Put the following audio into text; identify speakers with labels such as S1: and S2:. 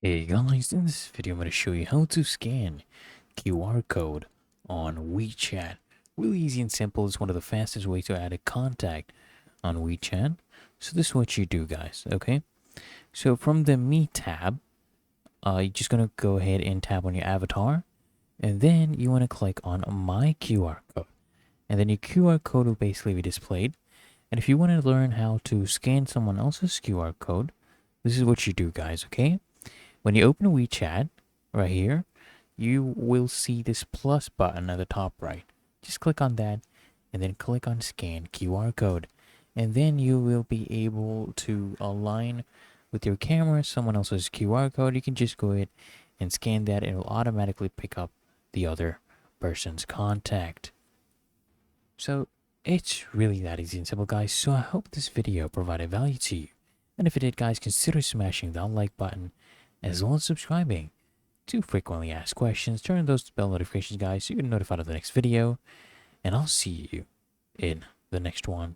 S1: Hey guys, in this video I'm going to show you how to scan QR code on WeChat. Really easy and simple. It's one of the fastest ways to add a contact on WeChat. So this is what you do, guys, okay? So from the Me tab, you're just going to go ahead and tap on your avatar. And then you want to click on My QR code. And then your QR code will basically be displayed. And if you want to learn how to scan someone else's QR code, this is what you do, guys, okay? When you open WeChat, right here, you will see this plus button at the top right. Just click on that and then click on scan QR code. And then you will be able to align with your camera someone else's QR code. You can just go ahead and scan that and it will automatically pick up the other person's contact. So it's really that easy and simple, guys. So I hope this video provided value to you. And if it did, guys, consider smashing that like button as well as subscribing to frequently asked questions. Turn those bell notifications, guys, so you get notified of the next video. And I'll see you in the next one.